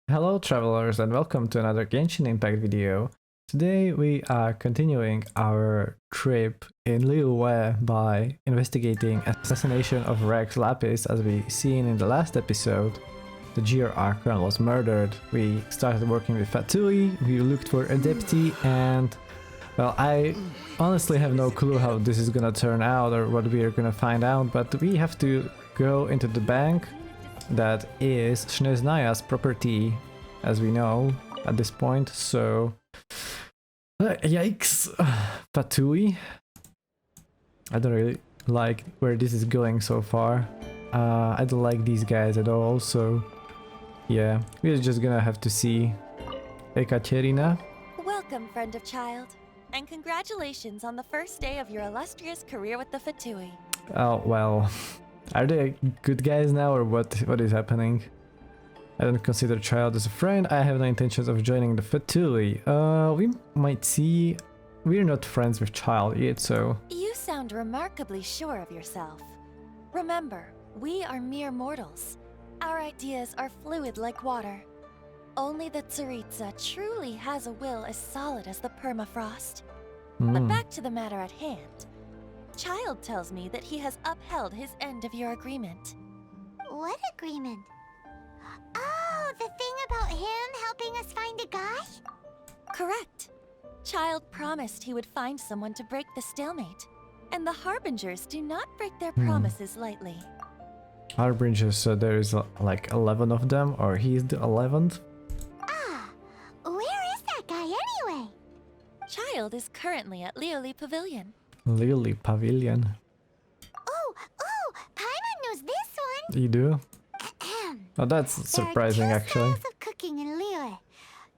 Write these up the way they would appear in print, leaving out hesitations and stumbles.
Hello travelers and welcome to another Genshin Impact video. Today we are continuing our trip in Liyue by investigating assassination of Rex Lapis. As we seen in the last episode, the Geo Archon was murdered. We started working with Fatui, we looked for Adepti, and well, I honestly have no clue how this is gonna turn out or what we are gonna find out, but we have to go into the bank that is Shneznaya's property, as we know at this point, so yikes. Fatui. I don't really like where this is going so far. I don't like these guys at all, so yeah, we're just gonna have to see. Ekaterina. Welcome, friend of Childe, and congratulations on the first day of your illustrious career with the Fatui. Oh well. Are they good guys now, or what is happening? I don't consider Childe as a friend. I have no intentions of joining the Fatui. We might see. We're not friends with Childe yet, so... You sound remarkably sure of yourself. Remember, we are mere mortals. Our ideas are fluid like water. Only the Tsaritsa truly has a will as solid as the permafrost. But back to the matter at hand. Childe tells me that he has upheld his end of your agreement. What agreement? Oh, the thing about him helping us find a guy? Correct. Childe promised he would find someone to break the stalemate. And the harbingers do not break their promises lightly. Harbringers, so there is like 11 of them, or he's the 11th? Ah, where is that guy anyway? Childe is currently at Lioli Pavilion. Lily Pavilion. Oh, Paimon knows this one. You do? Oh, that's surprising, there are two actually. styles of cooking in Liyue,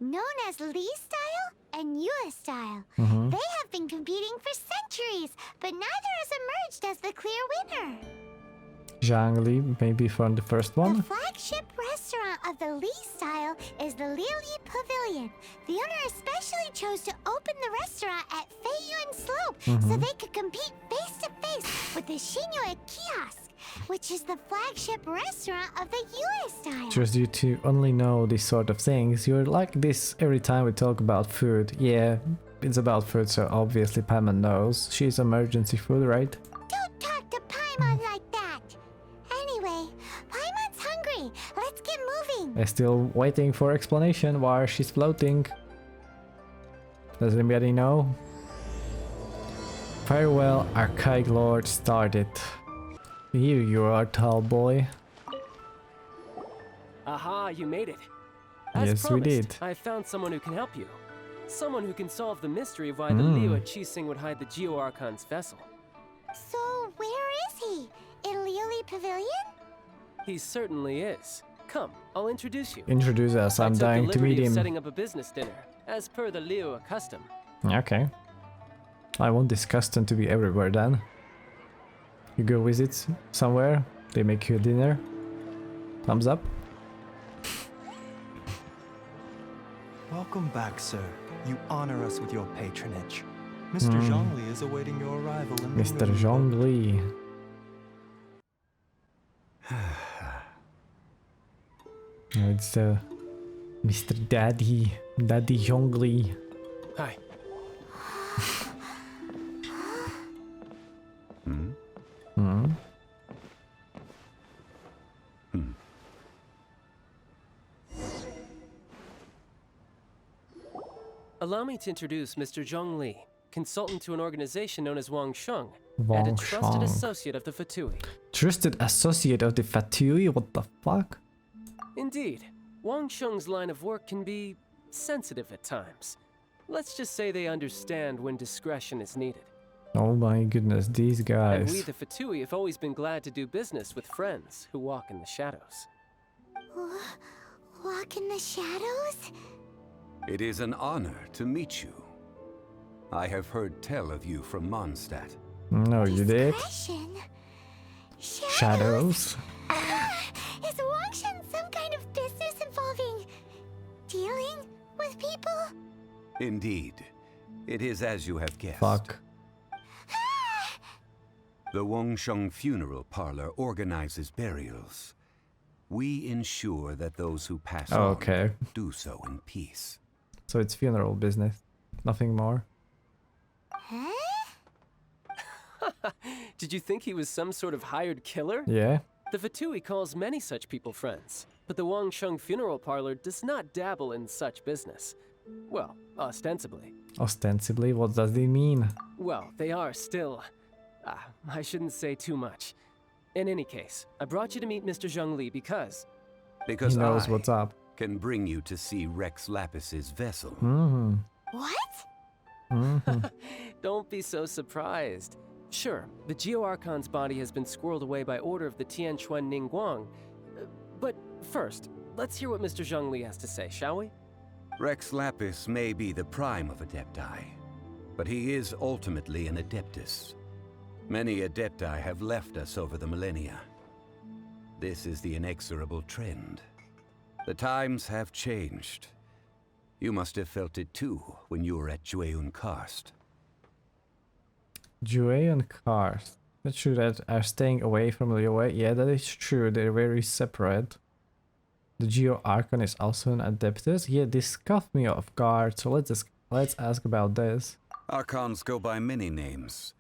known as Li style and Yue style. Mm-hmm. They have been competing for centuries, but neither has emerged as the clear winner. Zhongli, maybe from the first The one? flagship restaurant of the Li style is the Lioli Pavilion. The owner especially chose to open the restaurant at Feiyuan Slope so they could compete face to face with the Xinyue Kiosk, which is the flagship restaurant of the Yue style. Just you two only know these sort of things. You're like this every time we talk about food. Yeah, it's about food, so obviously Paimon knows. She's emergency food, right? Don't talk to Paimon like that. Anyway, Paimon's hungry. Let's get moving. I'm still waiting for explanation why she's floating. Does anybody know? Farewell, Archaic Lord started. Here you are, tall boy. Aha, you made it. As Yes, promised, we did. I found someone who can help you. Someone who can solve the mystery of why the Liyue Qixing would hide the Geo Archon's vessel. So, where is he? In Lioli Pavilion? He certainly is. Come, I'll introduce you. Introduce us, I'm I took dying the to liberty meet of him. setting up a business dinner, as per the Liyue custom. Okay. I want this custom to be everywhere then. You go visit somewhere, they make you a dinner. Thumbs up. Welcome back, sir. You honor us with your patronage. Mr. Zhongli is awaiting your arrival in the Mr. room. Zhongli. It's Mr. Daddy Zhongli. Hi. Allow me to introduce Mr. Zhongli, consultant to an organization known as Wangsheng, and a trusted Wangsheng. associate of the Fatui. Trusted associate of the Fatui? What the fuck? Indeed, Wangsheng's line of work can be sensitive at times. Let's just say they understand when discretion is needed. Oh my goodness, these And we, guys. the Fatui, have always been glad to do business with friends who walk in the shadows. Walk in the shadows? It is an honor to meet you. I have heard tell of you from Mondstadt. No, you did. Discretion? Shadows. Is Wangsheng some kind of business involving dealing with people? Indeed, it is as you have guessed. Fuck. The Wangsheng Funeral Parlor organizes burials. we ensure that those who pass Okay. on do so in peace. So it's funeral business, nothing more. Huh? Did you think he was some sort of hired killer? Yeah. The Fatui calls many such people friends, but the Wangsheng Funeral Parlor does not dabble in such business. Well, ostensibly. Ostensibly, what does it mean? Well, they are still... I shouldn't say too much. In any case, I brought you to meet Mr. Zhongli because... Because He knows I what's up. can bring you to see Rex Lapis's vessel. Mm-hmm. What? Mm-hmm. Don't be so surprised. Sure, the Geo Archon's body has been squirreled away by order of the Tianquan Ningguang. But first, let's hear what Mr. Zhongli has to say, shall we? Rex Lapis may be the prime of Adepti, but he is ultimately an Adeptus. Many Adepti have left us over the millennia. This is the inexorable trend. The times have changed. You must have felt it too when you were at Jueyun Karst. Jueyun Karst. That's true that are staying away from Liyue. Yeah, that is true. They're very separate. The Geo Archon is also an Adeptus. Yeah, this caught me off guard. So let's ask about this. Archons go by many names.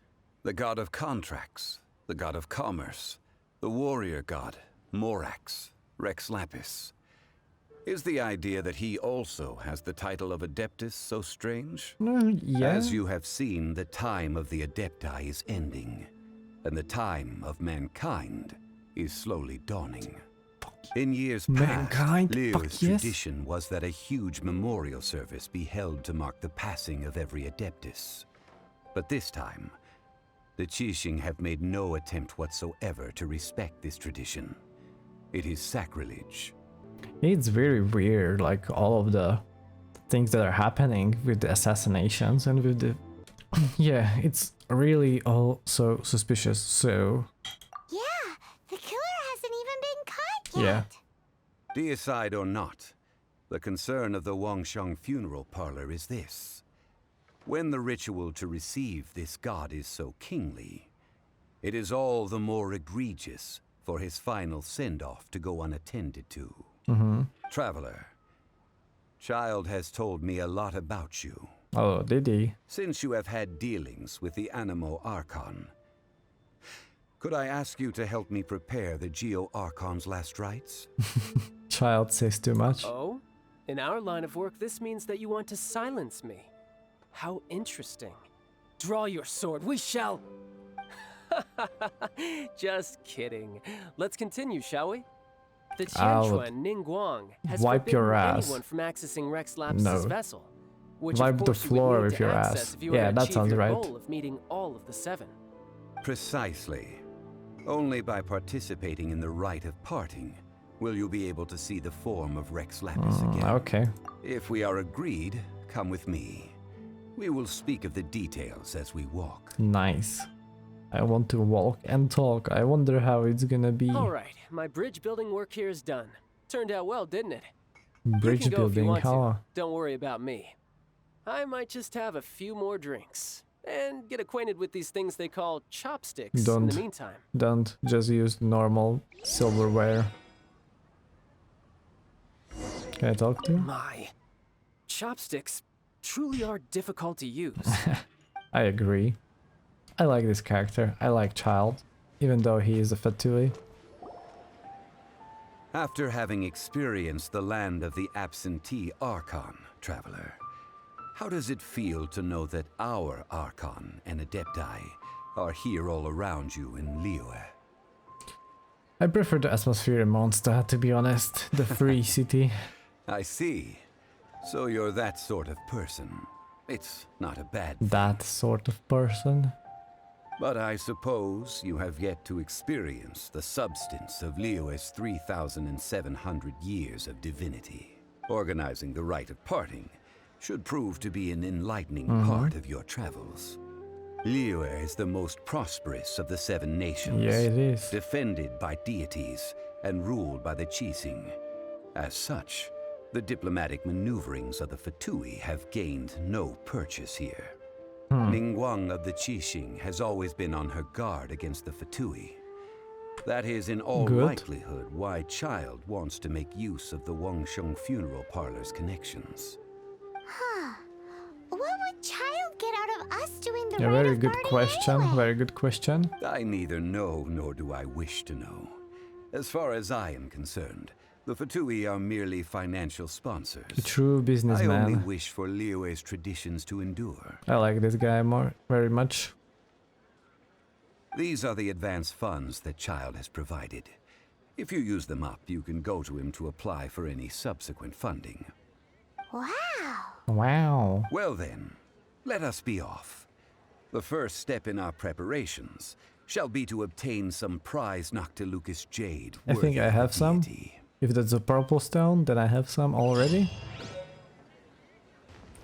The god of contracts, the god of commerce, the warrior god, Morax, Rex Lapis. Is the idea that he also has the title of Adeptus so strange? Yeah. As you have seen, the time of the Adepti is ending, and the time of mankind is slowly dawning. In years Mankind? past, Liyue's Fuck yes. tradition was that a huge memorial service be held to mark the passing of every Adeptus. But this time, the Qixing have made no attempt whatsoever to respect this tradition. It is sacrilege. It's very weird, like all of the things that are happening with the assassinations and with the... Yeah, it's really all so suspicious, so... Yeah, the killer hasn't even been caught Yeah. yet. Deicide or not, the concern of the Wangsheng Funeral Parlor is this. When the ritual to receive this god is so kingly, it is all the more egregious for his final send-off to go unattended to. Mm-hmm. Traveler, Childe has told me a lot about you. Oh, did he? Since you have had dealings with the Animo Archon, could I ask you to help me prepare the Geo Archon's last rites? Child says too much. Oh? In our line of work, this means that you want to silence me. How interesting. Draw your sword, we shall... Just kidding. Let's continue, shall we? The Tianquan Ningguang has wipe forbidden your ass. anyone from accessing Rex Lapis' No. vessel. Which Wipe of the course you would floor need with to your access ass. if you were Yeah, to that achieve sounds your right. goal of meeting all of the 7. Precisely. Only by participating in the rite of parting will you be able to see the form of Rex Lapis again. Okay. If we are agreed, come with me. We will speak of the details as we walk. Nice. I want to walk and talk. I wonder how it's gonna be. Alright, my bridge building work here is done. Turned out well, didn't it? You Bridge can go if you building, want to. huh? Don't worry about me. I might just have a few more drinks. And get acquainted with these things they call chopsticks in Don't. the meantime. Don't just use normal silverware. Can I talk to you? My, chopsticks truly are difficult to use. I agree. I like this character. I like Childe, even though he is a Fatui. After having experienced the land of the absentee Archon, Traveler, how does it feel to know that our Archon and Adepti are here all around you in Liyue? I prefer the atmosphere in Mondstadt, to be honest. The free city. I see. So you're that sort of person. It's not a bad thing. That sort of person. But I suppose you have yet to experience the substance of Liyue's 3,700 years of divinity. Organizing the rite of parting should prove to be an enlightening part of your travels. Liyue is the most prosperous of the 7 nations. Yeah, it is. Defended by deities and ruled by the Qixing. As such, the diplomatic maneuverings of the Fatui have gained no purchase here. Ningguang of the Qixing has always been on her guard against the Fatui. That is in all Good. likelihood why Childe wants to make use of the Wangsheng Funeral Parlor's connections. Huh. What would Childe get out of us doing the Yeah, rite very of good guarding question. anyway? Very good question. I neither know nor do I wish to know. As far as I am concerned, the Fatui are merely financial sponsors. A true I only businessman. wish for Liyue's traditions to endure. I like this guy very much. These are the advance funds that Childe has provided. If you use them up, you can go to him to apply for any subsequent funding. Wow. Wow. Well then, let us be off. The first step in our preparations shall be to obtain some prize Noctilucus jade. I think worthy I of the have some. deity. If that's a purple stone, then I have some already.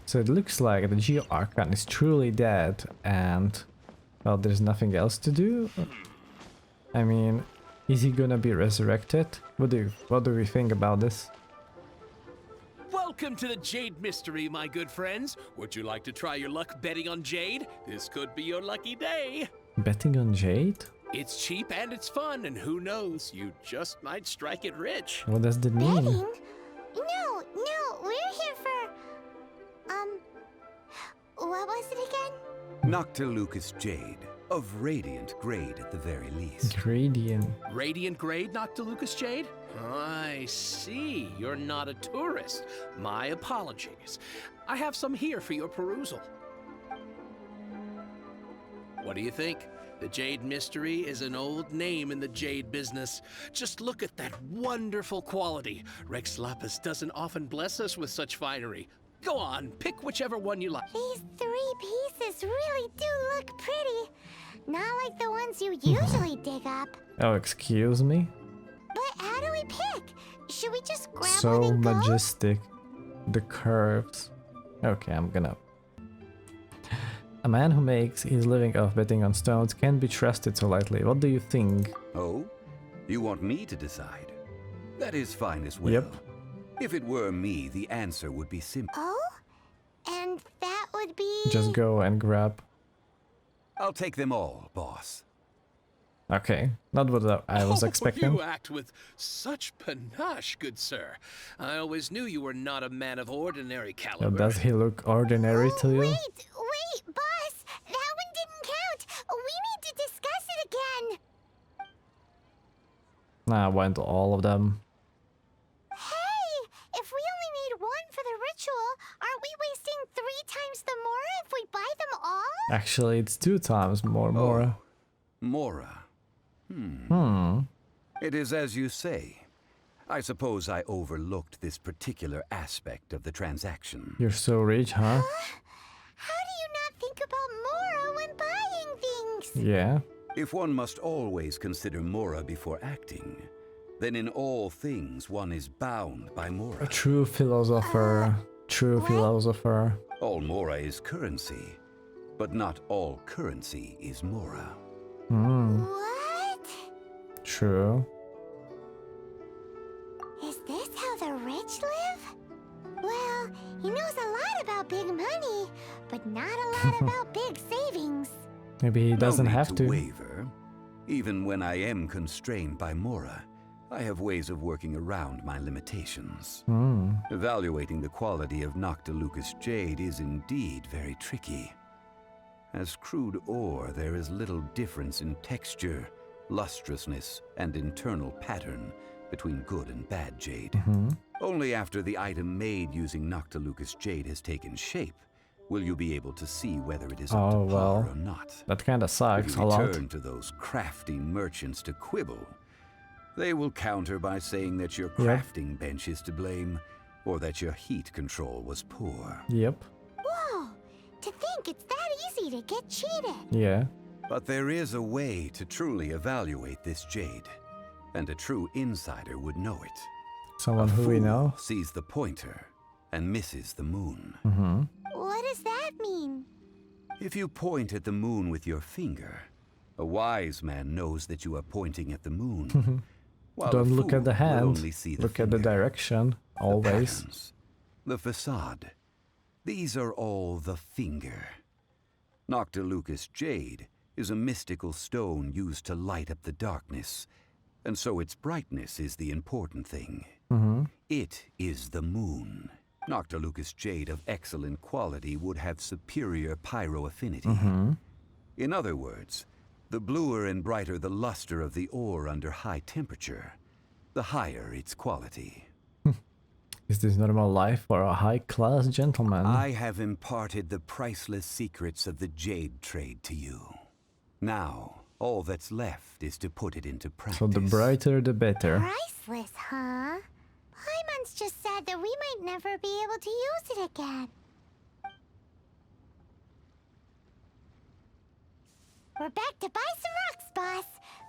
So it looks like the Geo Archon is truly dead and, well, there's nothing else to do. I mean, is he gonna be resurrected? What do we think about this? Welcome to the Jade Mystery, my good friends. Would you like to try your luck betting on Jade? This could be your lucky day. Betting on Jade? It's cheap and it's fun, and who knows, you just might strike it rich. What does that mean? Betting? No, we're here for... What was it again? Noctilucus jade, of radiant grade at the very least. Gradient. Radiant grade, Noctilucus Jade? I see. You're not a tourist. My apologies. I have some here for your perusal. What do you think? The Jade Mystery is an old name in the jade business. Just look at that wonderful quality. Rex Lapis doesn't often bless us with such finery. Go on, pick whichever one you like. These 3 pieces really do look pretty. Not like the ones you usually dig up. Oh, excuse me? But how do we pick? Should we just grab one So and go? majestic. The curves. Okay, I'm gonna... A man who makes his living off betting on stones can't be trusted so lightly. What do you think? Oh? You want me to decide? That is fine as well. Yep. If it were me, the answer would be simple. Oh? And that would be... Just go and grab. I'll take them all, boss. Okay, not what I was expecting. You act with such panache, good sir. I always knew you were not a man of ordinary So caliber. does he look ordinary to you? Wait, boss! That one didn't count! We need to discuss it again! Nah, I want all of them. Hey! If we only need one for the ritual, aren't we wasting 3 times the Mora if we buy them all? Actually, it's 2 times more Mora. Mora. It is as you say. I suppose I overlooked this particular aspect of the transaction. You're so rich, huh? How do you not think about Mora when buying things? Yeah. If one must always consider Mora before acting, then in all things one is bound by A Mora. true philosopher. True philosopher. All Mora is currency, but not all currency is Mora. What? True. Is this how the rich live? Well, he knows a lot about big money, but not a lot about big savings. Maybe he doesn't No need have to. waver. Even when I am constrained by Mora, I have ways of working around my limitations. Evaluating the quality of Noctilucus jade is indeed very tricky. As crude ore, there is little difference in texture, lustrousness, and internal pattern between good and bad jade. Only after the item made using Noctilucus jade has taken shape will you be able to see whether it is up to Oh, par well. or not. That kinda If sucks you a lot. return to those crafty merchants to quibble, they will counter by saying that your crafting bench is to blame, or that your heat control was poor. Yep. Whoa! To think it's that easy to get cheated. Yeah. But there is a way to truly evaluate this jade, and a true insider would know it. Someone A who we fool know. sees the pointer and misses the moon. What does that mean? If you point at the moon with your finger, a wise man knows that you are pointing at the moon. while a Don't look fool at the will hand. only see the Look at the finger. direction. The Always. patterns, the facade. These are all the finger. Noctilucus jade is a mystical stone used to light up the darkness and so its brightness is the important thing. It is the moon. Noctilucous jade of excellent quality would have superior pyro affinity. In other words, the bluer and brighter the luster of the ore under high temperature, the higher its quality. Is this normal life for a high-class gentleman? I have imparted the priceless secrets of the jade trade to you. Now, all that's left is to put it into practice. So the brighter the better. Priceless, huh? Paimon's just said that we might never be able to use it again. We're back to buy some rocks, boss.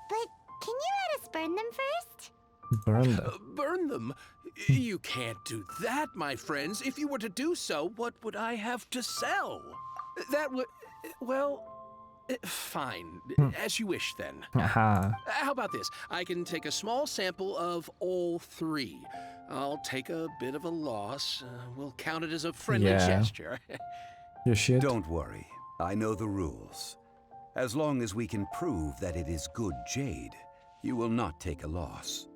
But can you let us burn them first? Burn them. Burn them? You can't do that, my friends. If you were to do so, what would I have to sell? That would... well... fine. As you wish, then. Aha. How about this? I can take a small sample of all three. I'll take a bit of a loss. We'll count it as a friendly gesture. You should. Don't worry. I know the rules. As long as we can prove that it is good jade, you will not take a loss.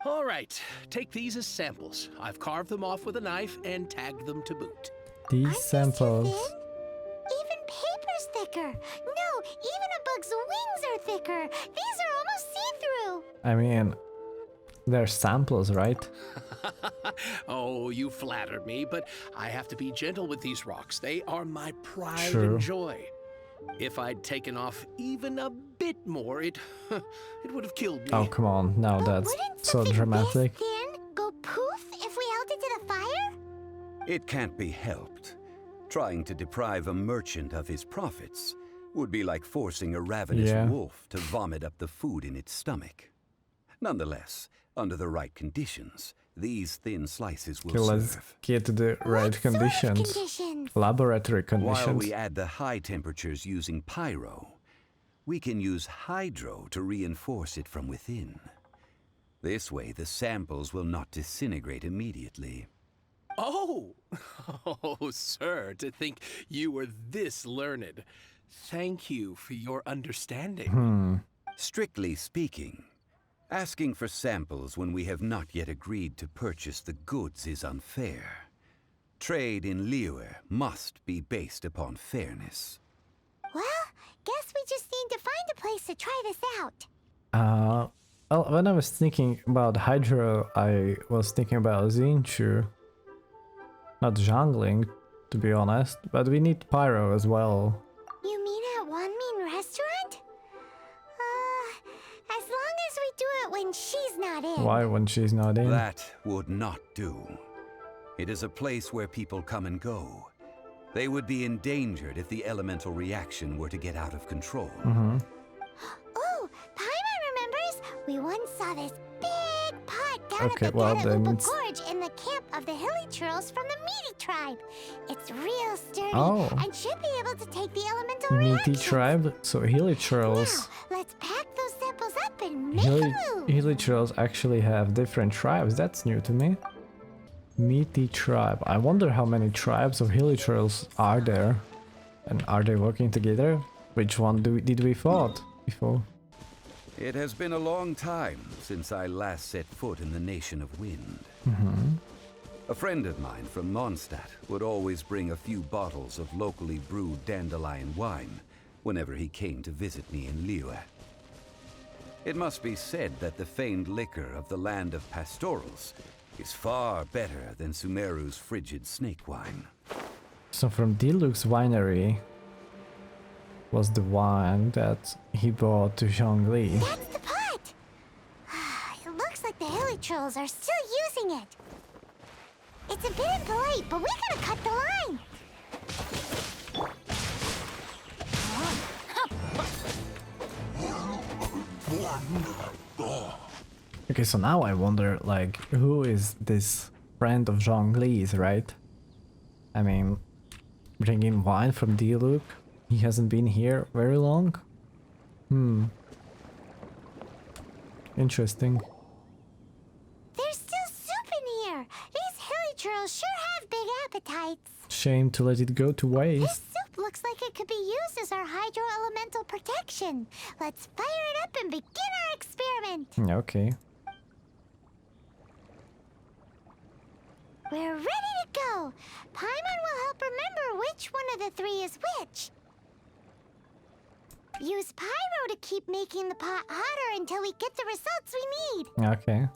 All right. Take these as samples. I've carved them off with a knife and tagged them to boot. These samples. Even paper's thicker. No, even a bug's wings are thicker. These are almost see-through. I mean, they're samples, right? Oh, you flatter me, but I have to be gentle with these rocks. They are my pride True. and joy. If I'd taken off even a bit more, it would have killed me. Oh, come on. Now But that's wouldn't so something dramatic. this thin go poof if we held it to the fire? It can't be helped. Trying to deprive a merchant of his profits would be like forcing a ravenous wolf to vomit up the food in its stomach. Nonetheless, under the right conditions, these thin slices will Okay, let's serve. get to the right What sort of conditions. conditions? Laboratory conditions. While we add the high temperatures using pyro, we can use hydro to reinforce it from within. This way, the samples will not disintegrate immediately. Oh! Oh, sir, to think you were this learned. Thank you for your understanding. Strictly speaking, asking for samples when we have not yet agreed to purchase the goods is unfair. Trade in Liyue must be based upon fairness. Well, guess we just need to find a place to try this out. Well, when I was thinking about Hydro, I was thinking about Xinchu. Not Zhongli, to be honest, but we need Pyro as well. You mean at Wanmin restaurant? As long as we do it when she's not in. Why when she's not in? That would not do. It is a place where people come and go. They would be endangered if the elemental reaction were to get out of control. Oh, Paimon remembers. We once saw this big pot down Okay, at the well, Gatalupa then it's- Gorge in the camp of the Hilly Churls from the Meaty tribe. It's real sturdy and should be able to take the elemental Meaty reactions. tribe? So Hilichurls. Now, let's pack those samples up and make a move. Hilichurls actually have different tribes. That's new to me. Meaty tribe. I wonder how many tribes of Hilichurls are there. And are they working together? Which one did we fought before? It has been a long time since I last set foot in the Nation of Wind. A friend of mine from Mondstadt would always bring a few bottles of locally brewed dandelion wine whenever he came to visit me in Liyue. It must be said that the famed liquor of the land of pastorals is far better than Sumeru's frigid snake wine. So from Deluxe Winery was the wine that he brought to Zhongli. That's the pot. It looks like the Hilly Trolls are still using it. It's a bit impolite, but we gotta cut the line. Okay, so now I wonder, like, who is this friend of Zhongli's, right? I mean, bringing wine from Diluc? He hasn't been here very long? Interesting. There's still soup in here. These Hilly Trolls sure have big appetites. Shame to let it go to This waste. soup looks like it could be used as our hydro-elemental protection. Let's fire it up and begin our experiment. Okay. We're ready to go. Paimon will help remember which one of the three is which. Use pyro to keep making the pot hotter until we get the results we need. Okay.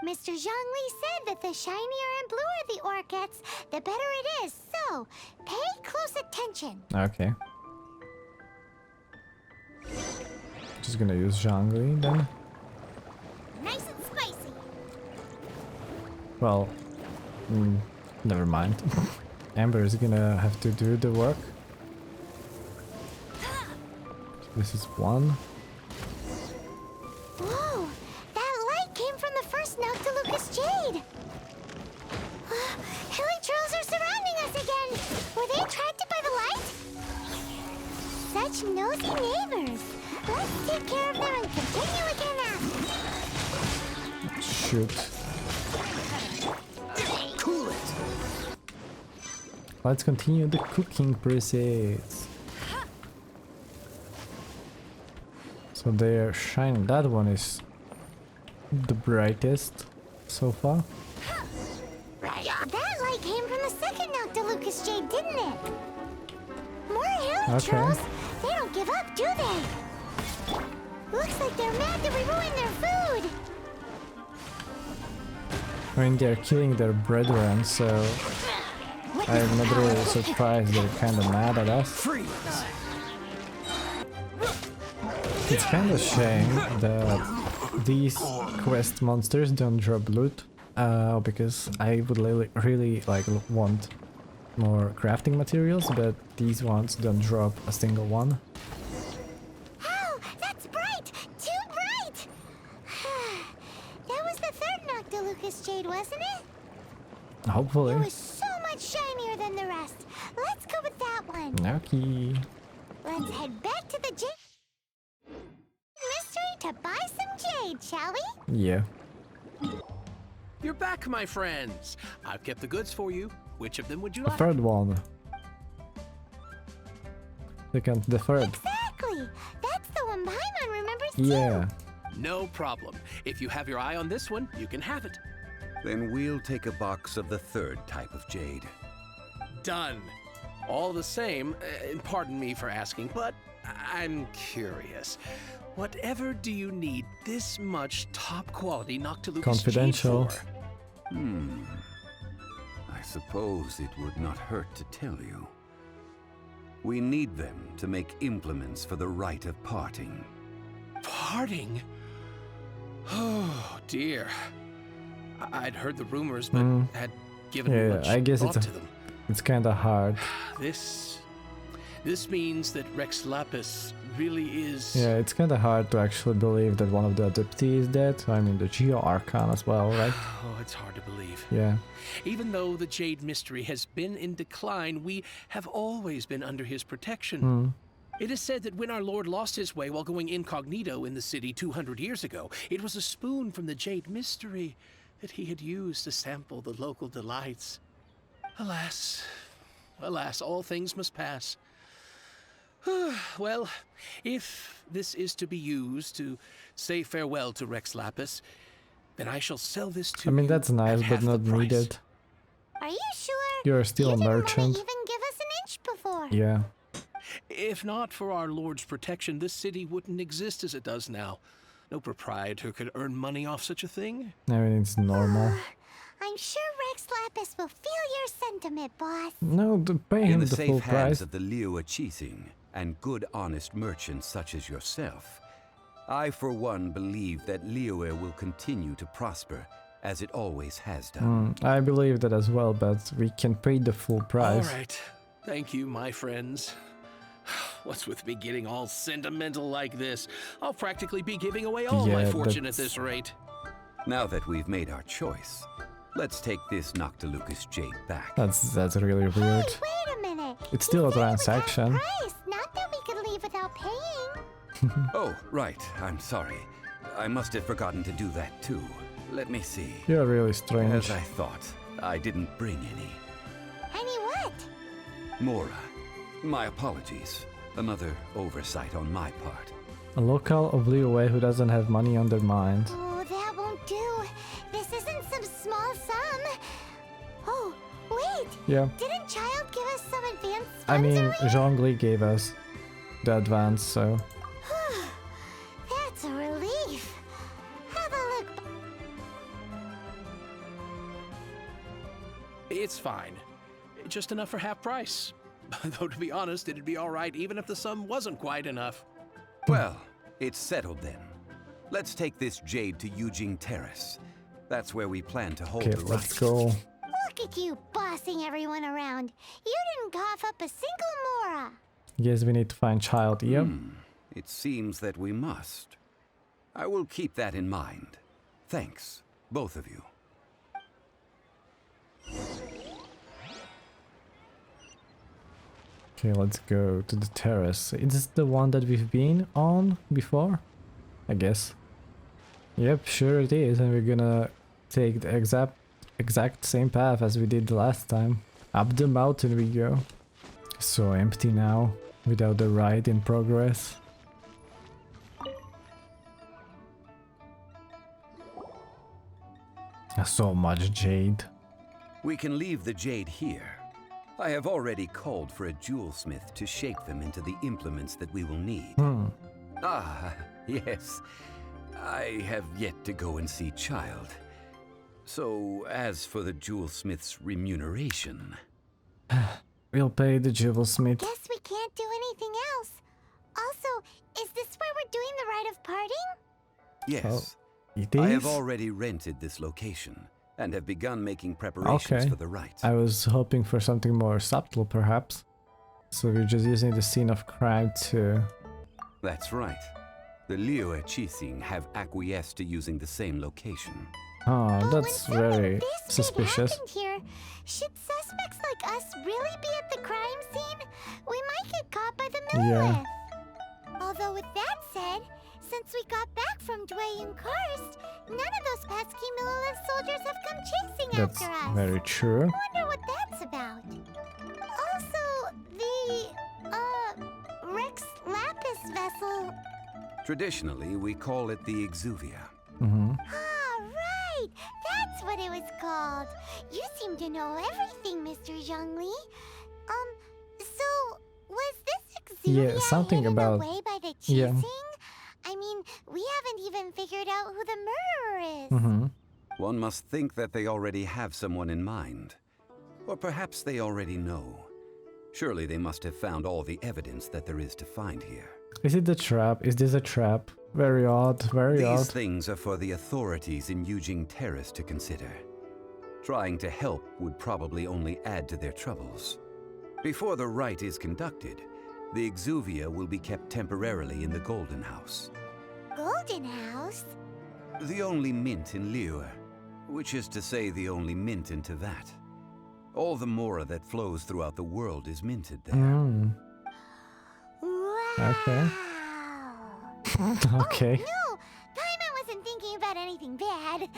Mr. Zhongli said that the shinier and bluer the ore gets, the better it is. So, pay close attention. Okay. Just gonna use Zhongli then. Nice and spicy. Well, never mind. Amber is gonna have to do the work. This is one. Whoa! That light came from the first Noctilucous Jade! Hilichurls are surrounding us again! Were they attracted by the light? Such nosy neighbors! Let's take care of them and continue again after. Shoot. Cool it. Let's continue the cooking process. So they're shining. That one is the brightest so far. That light came from the second Noctilucous Jade, didn't it? More Hilichurls! They don't give up, do they? Looks like they're mad that we ruined their food! I mean, they're killing their brethren, so I'm not really surprised they're kind of mad at us. Freeze. It's kind of shame that these quest monsters don't drop loot, because I would really like want more crafting materials, but these ones don't drop a single one. Oh, that's bright! Too bright! That was the third Noctilucous Jade, wasn't it? Hopefully. It was so much shinier than the rest. Let's go with that one. Okay. Let's head back to the Jade Mystery to buy some jade, shall we? Yeah. You're back, my friends. I've kept the goods for you. Which of them would you The like? third one. The third. Exactly! That's the one Paimon remembers too! Yeah. No problem. If you have your eye on this one, you can have it. Then we'll take a box of the third type of jade. Done. All the same, pardon me for asking, but I'm curious. Whatever do you need this much top-quality Noctilucous Confidential. jade for? I suppose it would not hurt to tell you. We need them to make implements for the rite of parting. Parting? Oh, dear. I'd heard the rumors, but had given Yeah, much I guess thought it's to them. It's kind of hard. This means that Rex Lapis really is... Yeah, it's kind of hard to actually believe that one of the adoptees is dead. I mean, the Geo Archon as well, right? Oh, it's hard to believe. Yeah. Even though the Jade Mystery has been in decline, we have always been under his protection. It is said that when our Lord lost his way while going incognito in the city 200 years ago, it was a spoon from the Jade Mystery that he had used to sample the local delights. Alas, alas, all things must pass. Well, if this is to be used to say farewell to Rex Lapis, then I shall sell this to I mean, you that's nice, at but half the not price. needed. Are you sure? You're still You a didn't want merchant. to even give us an inch before. Yeah. If not for our Lord's protection, this city wouldn't exist as it does now. No proprietor could earn money off such a thing. I mean, it's normal. I'm sure Rex Lapis will feel your sentiment, boss. No, pay In him the the safe full hands price. of the Liu Chising and good honest merchants such as yourself, I for one believe that Liyue will continue to prosper as it always has done. I believe that as well, but we can pay the full price. All right. Thank you, my friends. What's with me getting all sentimental like this? I'll practically be giving away all my Yeah, fortune at that's- this rate. Now that we've made our choice, let's take this Noctilucous jade back. That's really weird. Hey, wait a minute. It's still a You said it was half transaction. price, not that we could leave without paying. Oh, right. I'm sorry. I must have forgotten to do that too. Let me see. You're really strange. As I thought, I didn't bring any. Any what? Mora, My apologies. Another oversight on my part. A local of Liyue who doesn't have money on their mind. Oh, that won't do. This isn't some small sum. Oh, wait. Yeah. Didn't Childe give us some advance funds I mean, earlier? Zhongli gave us the advance, so... That's a relief. Have a look. It's fine. Just enough for half price. Though, to be honest, it'd be all right even if the sum wasn't quite enough. Well, it's settled then. Let's take this jade to Yujing Terrace. That's where we plan to hold Okay, the let's rite. go. Look at you bossing everyone around. You didn't cough up a single mora. Yes, we need to find Childe. Yep. It seems that we must. I will keep that in mind. Thanks, both of you. Okay, let's go to the terrace. Is this the one that we've been on before? I guess. Yep, sure it is, and we're gonna take the exact same path as we did the last time. Up the mountain we go. So empty now, without the ride in progress. So much jade. We can leave the jade here. I have already called for a jewelsmith to shape them into the implements that we will need. Ah, yes. I have yet to go and see Childe. So, as for the jewelsmith's remuneration... We'll pay the jewelsmith. Guess we can't do anything else. Also, is this where we're doing the rite of parting? Yes. It is? I have already rented this location and have begun making preparations Okay. for the rite. I was hoping for something more subtle, perhaps. So we're just using the scene of crime to... That's right. The Liyue Qixing have acquiesced to using the same location. Oh, But that's when something very this big suspicious. happened here, should suspects like us really be at the crime scene? We might get caught by the Yeah. Millith. Although with that said, since we got back from Dwayne and Karst, none of those pesky Millith soldiers have come chasing That's after us. very true. Wonder what that's about. Also, the Rex Lapis vessel. Traditionally, we call it the Exuvia. Ah, right! That's what it was called. You seem to know everything, Mr. Zhongli. So was this Exuvia Yeah, something hidden about... away by the yeah. chasing? I mean, we haven't even figured out who the murderer is. One must think that they already have someone in mind. Or perhaps they already know. Surely they must have found all the evidence that there is to find here. Is it a trap? Is this a trap? Very odd, very These odd. things are for the authorities in Yujing Terrace to consider. Trying to help would probably only add to their troubles. Before the rite is conducted, the Exuvia will be kept temporarily in the Golden House. Golden House? The only mint in Liyue, which is to say the only mint in Teyvat. All the mora that flows throughout the world is minted there. Wow! Okay. Okay. No! Paimon wasn't thinking about anything bad.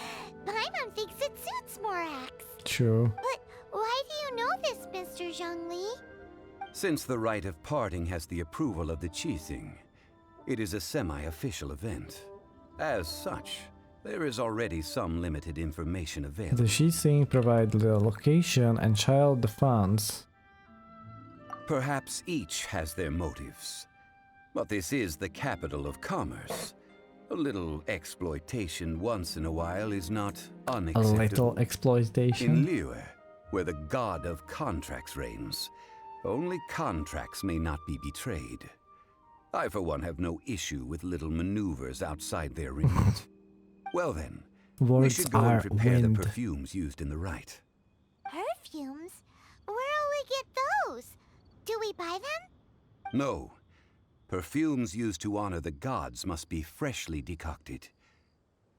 Paimon thinks it suits Morax. True. But why do you know this, Mr. Zhongli? Since the rite of parting has the approval of the Qixing, it is a semi-official event. As such, there is already some limited information available. The Qixing provide the location and Childe the funds. Perhaps each has their motives. But this is the capital of commerce. A little exploitation once in a while is not A unacceptable. little In exploitation. Liyue, where the god of contracts reigns, only contracts may not be betrayed. I, for one, have no issue with little maneuvers outside their remit. Well then, we Words should go are and prepare wind. the perfumes used in the rite. Perfumes? Where'll we get those? Do we buy them? No. Perfumes used to honor the gods must be freshly decocted.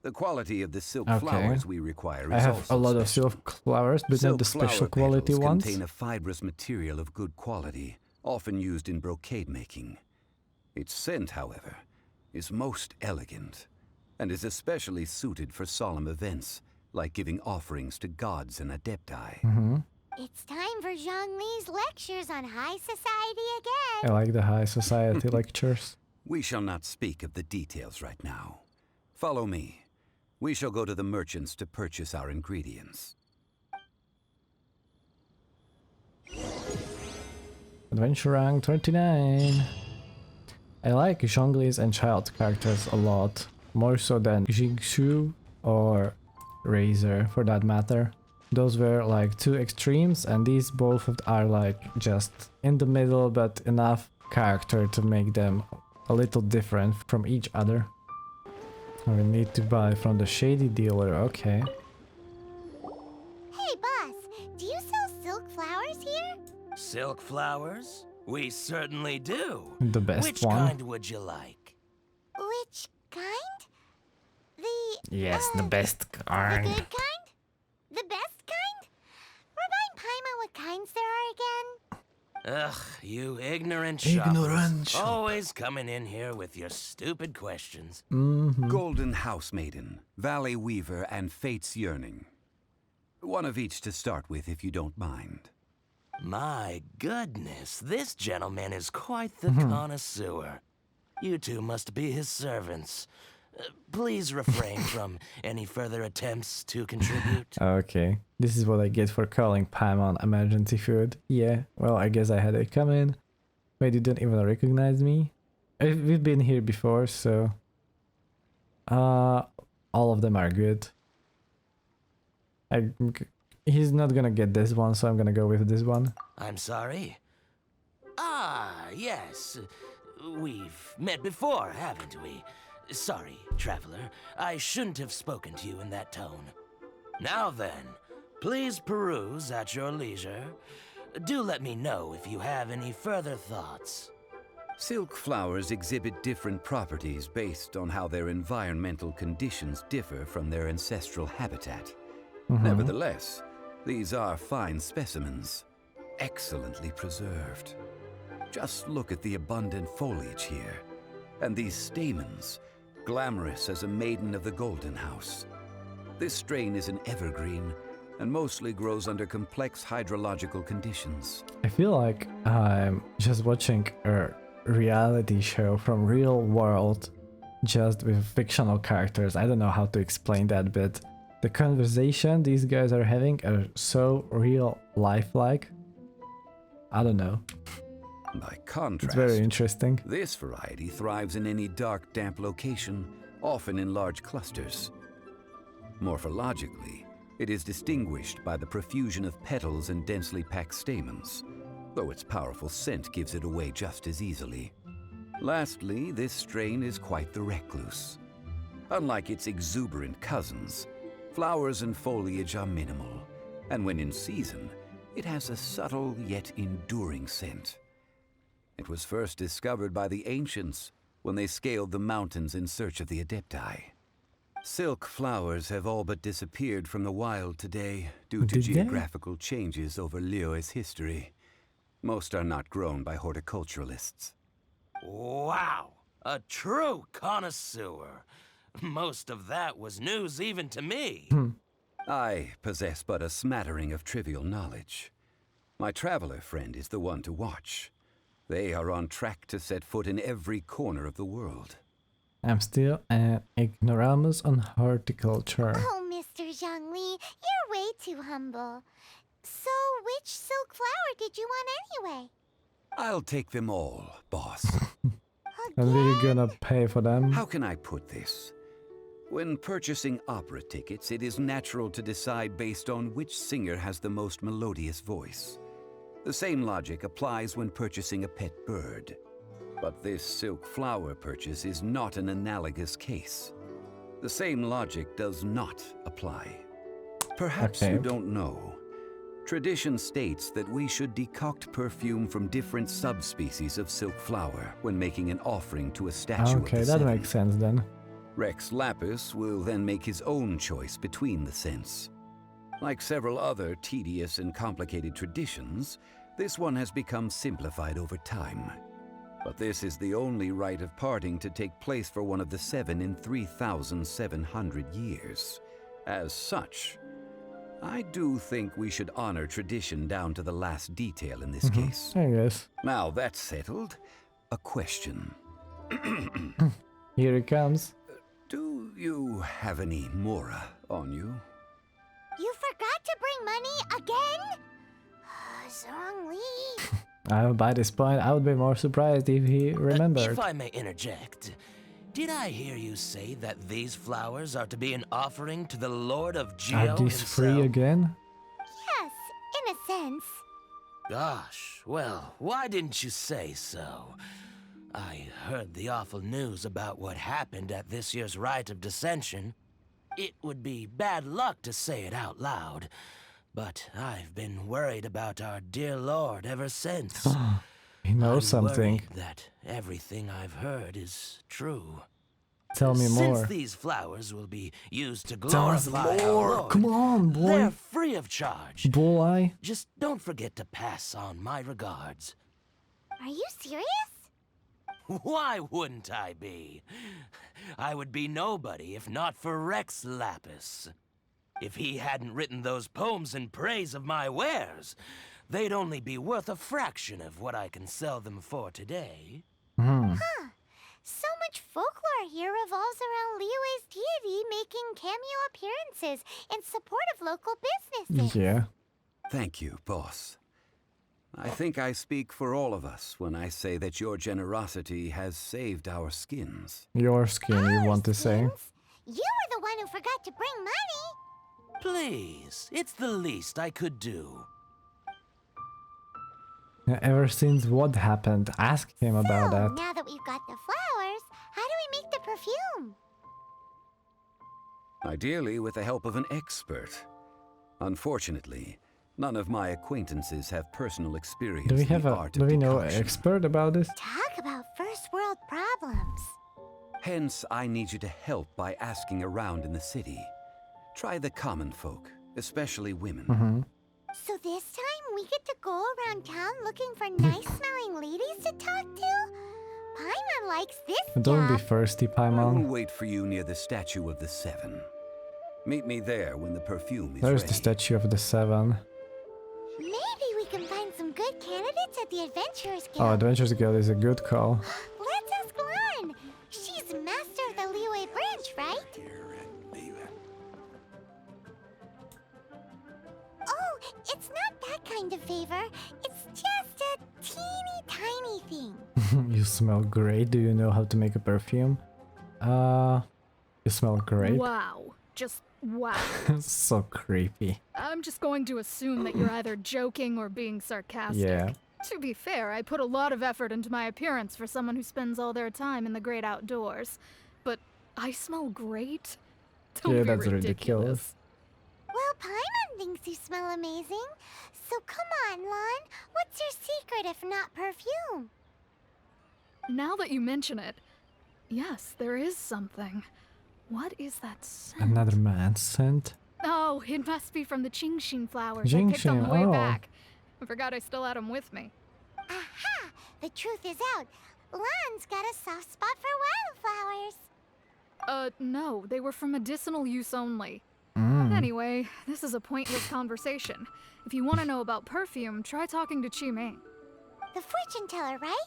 The quality of the silk Okay. flowers we require is I have also a lot of special. silk flowers, but not Silk the special flower quality petals ones. contain a fibrous material of good quality, often used in brocade making. Its scent, however, is most elegant, and is especially suited for solemn events, like giving offerings to gods and adepti. It's time for Zhongli's lectures on high society again. I like the high society lectures. We shall not speak of the details right now. Follow me. We shall go to the merchants to purchase our ingredients. Adventure rank 29. I like Zhongli's and Childe characters a lot, more so than Jigsu or Razor for that matter. Those were like two extremes, and these both are like just in the middle, but enough character to make them a little different from each other. We need to buy from the shady dealer, okay. Hey, boss, do you sell silk flowers here? Silk flowers? We certainly do. The best Which one. kind would you like? Which kind? The... Yes, the best The kind. good kind? The best kind? Remind Paimon what kinds there are again. Ugh, you ignorant shoppers. Always coming in here with your stupid questions. Golden House Maiden, Valley Weaver, and Fate's Yearning. One of each to start with, if you don't mind. My goodness, this gentleman is quite the connoisseur. You two must be his servants. Please refrain from any further attempts to contribute. Okay, this is what I get for calling Paimon emergency food. Yeah, well, I guess I had it coming. Wait, you don't even recognize me? We've been here before, so... all of them are good. He's not gonna get this one, so I'm gonna go with this one. I'm sorry? Ah, yes. We've met before, haven't we? Sorry, traveler. I shouldn't have spoken to you in that tone. Now then, please peruse at your leisure. Do let me know if you have any further thoughts. Silk flowers exhibit different properties based on how their environmental conditions differ from their ancestral habitat. Nevertheless, these are fine specimens, excellently preserved. Just look at the abundant foliage here, and these stamens, glamorous as a maiden of the Golden House. This strain is an evergreen, and mostly grows under complex hydrological conditions. I feel like I'm just watching a reality show from real world, just with fictional characters. I don't know how to explain that, but the conversation these guys are having are so real lifelike. I don't know. By contrast, It's very interesting. this variety thrives in any dark, damp location, often in large clusters. Morphologically, it is distinguished by the profusion of petals and densely packed stamens, though its powerful scent gives it away just as easily. Lastly, this strain is quite the recluse. Unlike its exuberant cousins, flowers and foliage are minimal, and when in season, it has a subtle yet enduring scent. It was first discovered by the ancients when they scaled the mountains in search of the Adepti. Silk flowers have all but disappeared from the wild today due to Did they? geographical changes over Liyue's history. Most are not grown by horticulturalists. Wow, a true connoisseur. Most of that was news even to me. I possess but a smattering of trivial knowledge. My traveler friend is the one to watch. They are on track to set foot in every corner of the world. I'm still an ignoramus on horticulture. Oh, Mr. Zhongli, you're way too humble. So, which silk flower did you want anyway? I'll take them all, boss. I'm really gonna pay for them. How can I put this? When purchasing opera tickets, it is natural to decide based on which singer has the most melodious voice. The same logic applies when purchasing a pet bird. But this silk flower purchase is not an analogous case. The same logic does not apply. Perhaps Okay. you don't know. Tradition states that we should decoct perfume from different subspecies of silk flower when making an offering to a statue of Okay, the that seven. makes sense then. Rex Lapis will then make his own choice between the scents. Like several other tedious and complicated traditions, this one has become simplified over time. But this is the only rite of parting to take place for one of the 7 in 3,700 years. As such, I do think we should honor tradition down to the last detail in this case. I guess. Now that's settled, a question. Here it comes. Do you have any mora on you? You forgot to bring money again? Zhongli. By this point, I would be more surprised if he remembered. If I may interject, did I hear you say that these flowers are to be an offering to the Lord of Geo Are these himself? free again? Yes, in a sense. Gosh, well, why didn't you say so? I heard the awful news about what happened at this year's Rite of Dissension. It would be bad luck to say it out loud, but I've been worried about our dear Lord ever since. He knows I'm something. worried that everything I've heard is true. Tell me more. Since these flowers will be used to Tell us glorify our more. Lord, Come on, they're boy. free of charge. Boy. Just don't forget to pass on my regards. Are you serious? Why wouldn't I be? I would be nobody if not for Rex Lapis. If he hadn't written those poems in praise of my wares, they'd only be worth a fraction of what I can sell them for today. Huh. So much folklore here revolves around Liyue's deity making cameo appearances in support of local businesses. Yeah. Thank you, boss. I think I speak for all of us when I say that your generosity has saved our skins. Your skin, you want to say? Skins? You were the one who forgot to bring money. Please, it's the least I could do. Ever since what happened, ask him about So, that. now that we've got the flowers, how do we make the perfume? Ideally with the help of an expert. Unfortunately, none of my acquaintances have personal experience Do we in have the a art of do we know an decoction. expert about this? Talk about first world problems. Hence, I need you to help by asking around in the city. Try the common folk, especially women. So this time we get to go around town looking for nice-smelling ladies to talk to? Paimon likes this Don't be job. thirsty, I will Paimon. wait for you near the statue of the Seven. Meet me there when the perfume is There's ready. the statue of the Seven. Maybe we can find some good candidates at the Adventurers Guild. Oh, Adventures Guild is a good call. Let's ask Lan. She's master of the Liyue branch, right? Oh, it's not that kind of favor. It's just a teeny tiny thing. You smell great. Do you know how to make a perfume? You smell great. Wow. Just wow. So creepy. I'm just going to assume that you're either joking or being sarcastic. Yeah. To be fair, I put a lot of effort into my appearance for someone who spends all their time in the great outdoors. But I smell great? Don't Yeah, be that's ridiculous. ridiculous. Well, Paimon thinks you smell amazing. So come on, Lan. What's your secret if not perfume? Now that you mention it, yes, there is something. What is that scent? Another man scent. Oh, it must be from the Genshin flowers. I picked them Genshin, way oh. back. I forgot I still had them with me. Aha! The truth is out. Lan's got a soft spot for wildflowers. No, they were for medicinal use only. Mm. Anyway, this is a pointless conversation. If you want to know about perfume, try talking to Qimei. The fortune teller, right?